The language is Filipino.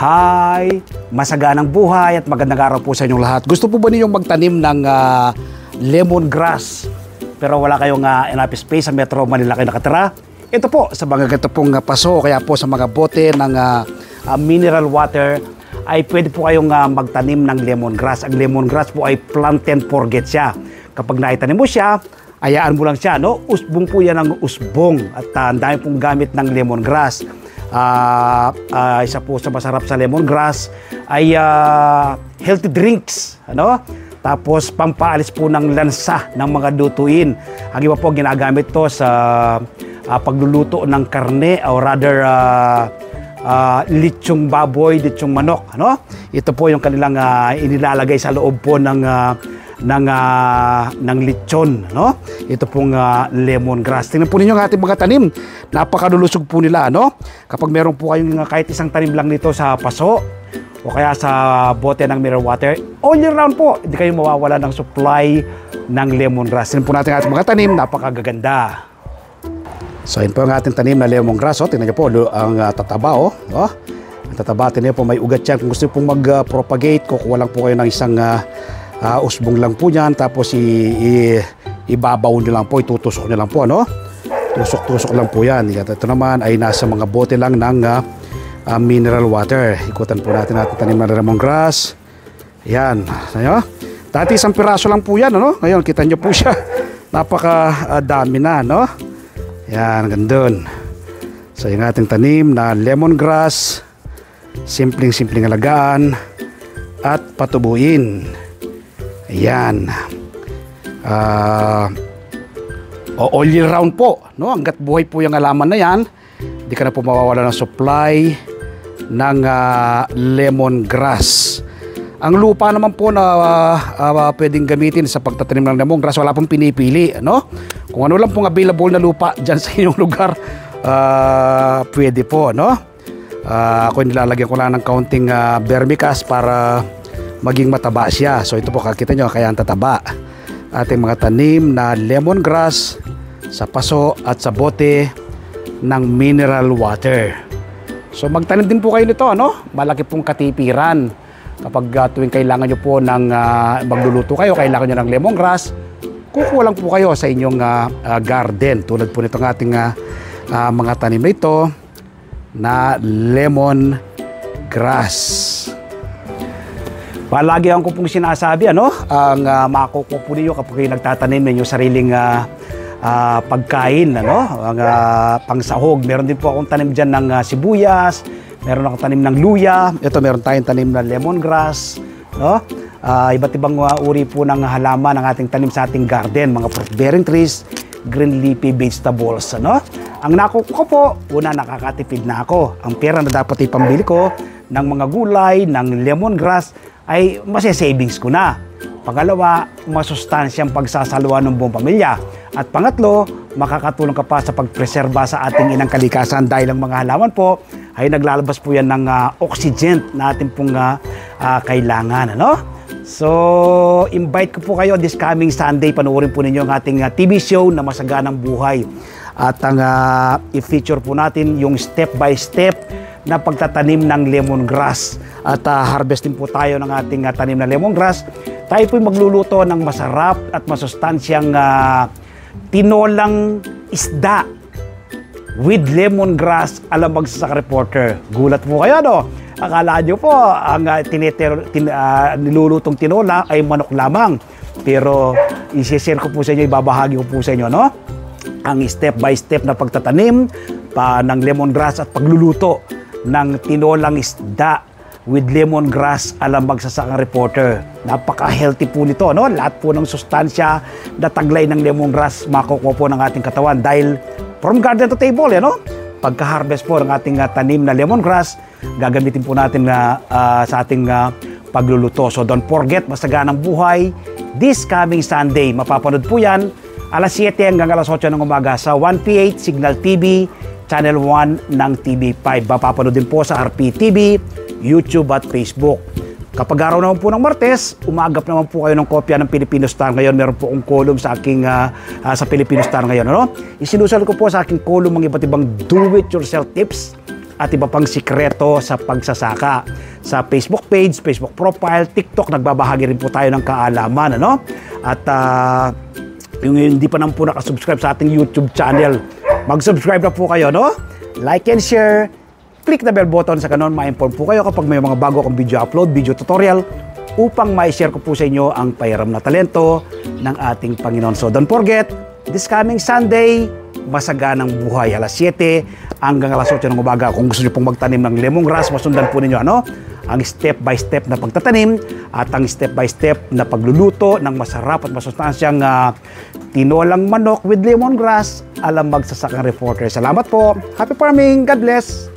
Hi! Masaganang buhay at magandang araw po sa inyong lahat. Gusto po ba ninyong magtanim ng lemongrass pero wala kayong enough space sa Metro Manila kayo nakatira? Ito po, sa mga ganito pong paso, kaya po sa mga bote ng mineral water, ay pwede po kayong magtanim ng lemongrass. Ang lemongrass po ay plant and forget siya. Kapag naitanim mo siya, ayaan mo lang siya, no? Usbong po yan ng usbong at ang dami pong gamit ng lemongrass. Isa po sa masarap sa lemongrass ay healthy drinks, ano? Tapos pampaalis po ng lansa ng mga lutuin. Ang iba po ginagamit to sa pagluluto ng karne or rather litsyong baboy, litsyong manok, ano? Ito po yung kanilang inilalagay sa loob po ng lechon, no? Ito pong lemongrass. Tingnan po ninyo ang ating mga tanim. Napakalulusog po nila, no? Kapag meron po kayong kahit isang tanim lang nito sa paso o kaya sa bote ng mineral water, all year round po, hindi kayo mawawala ng supply ng lemongrass. Tingnan po natin ang ating mga tanim. Napakaganda. So, yun po ang ating tanim na lemongrass. Oh. Tingnan nyo po ang tataba. Oh. Ang tataba, tingnan po may ugat yan. Kung gusto pong mag-propagate, kukuha lang po kayo ng isang usbong lang po yan, tapos ibabaw nyo lang po, itutusok nyo lang po, ano? Tusok-tusok lang po yan. Ito naman ay nasa mga bote lang ng mineral water. Ikutan po natin tanim na lemongrass. Yan. Dati isang piraso lang po yan, ano? Ngayon, kita nyo po siya. Napaka-dami na, no? Yan, gandun. So, yung ating tanim na lemongrass, simpleng-simpleng alagaan at patubuin. Ayan. All year round po, no? Hanggat buhay po yung halaman na yan, hindi ka na po mawawala ng supply ng lemongrass. Ang lupa naman po na pwedeng gamitin sa pagtatanim ng lemongrass, wala pong pinipili, no? Kung ano lang pong available na lupa dyan sa inyong lugar, pwede po, no? Ako nilalagyan ko lang ng kaunting vermicast para maging mataba siya. So ito po, kakita nyo, kaya ang tataba. Ating mga tanim na lemongrass sa paso at sa bote ng mineral water. So magtanim din po kayo nito, ano? Malaki pong katipiran. Kapag tuwing kailangan nyo po ng magluluto kayo, kailangan nyo ng lemongrass, kukuha lang po kayo sa inyong garden. Tulad po nitong ating mga tanim na ito na lemongrass. Palagi ko pong sinasabi, ano, ang makukuha po ninyo kapag kayo nagtatanim ng inyong sariling pagkain, ano, ang pangsahog. Meron din po akong tanim dyan ng sibuyas, meron akong tanim ng luya, ito meron tayong tanim ng lemongrass, no? Iba't ibang uri po ng halaman ang ating tanim sa ating garden, mga fruit-bearing trees, green leafy vegetables, ano? Ang nakukuha po, una, nakakatipid na ako. Ang pera na dapat ipambili ko ng mga gulay, ng lemongrass, ay masya-savings ko na. Pangalawa, masustansyang pagsasaluhan ng buong pamilya. At pangatlo, makakatulong ka pa sa pagpreserba sa ating inang kalikasan dahil ang mga halaman po ay naglalabas po yan ng oxygen na ating pong kailangan. Ano? So, invite ko po kayo this coming Sunday. Panoorin po ninyo ang ating TV show na Masaganang Buhay. At ang i-feature po natin yung step by step na pagtatanim ng lemongrass. At harvesting po tayo ng ating tanim na lemongrass. Tayo po'y magluluto ng masarap at masustansyang tinolang isda with lemongrass ala Magsasaka Reporter. Gulat po kayo, no? Akala nyo po ang nilulutong tinola ay manok lamang. Pero isi-share ko po sa inyo, ibabahagi ko po sa inyo, no? Ang step by step na pagtatanim ng lemongrass at pagluluto ng tinolang isda with lemongrass ala Magsasaka Reporter. Napaka-healthy po nito, no? Lahat po ng sustansya na taglay ng lemongrass makukuha po ng ating katawan dahil from garden to table, no? Pagka-harvest po ng ating tanim na lemongrass, gagamitin po natin sa ating pagluluto. So don't forget, Masaganang Buhay this coming Sunday. Mapapanood po yan alas 7 hanggang alas 8 ng umaga sa 1PH Signal TV, Channel 1 ng TV5. Mapapanood din po sa RPTV, YouTube at Facebook. Kapag araw naman po ng Martes, umagap naman po kayo ng kopya ng Filipino Star ngayon. Meron po akong column sa aking sa Filipino Star ngayon. Ano? Isinusulat ko po sa aking column ang iba't ibang do-it-yourself tips at iba pang sikreto sa pagsasaka. Sa Facebook page, Facebook profile, TikTok, nagbabahagi rin po tayo ng kaalaman, ano? At yung hindi pa naman po nakasubscribe sa ating YouTube channel, mag-subscribe na po kayo, no? Like and share, click the bell button sa kanon, ma-inform po kayo kapag may mga bago akong video upload, video tutorial, upang ma-share ko po sa inyo ang pahiram na talento ng ating Panginoon. So don't forget, this coming Sunday, masaganang buhay, alas 7 hanggang alas 8 ng umaga. Kung gusto nyo pong magtanim ng lemongrass, masundan po ninyo, ano? Ang step by step na pagtatanim at ang step by step na pagluluto ng masarap at masustansyang tinolang manok with lemongrass, alam magsasakang reporter. Salamat po. Happy farming. God bless.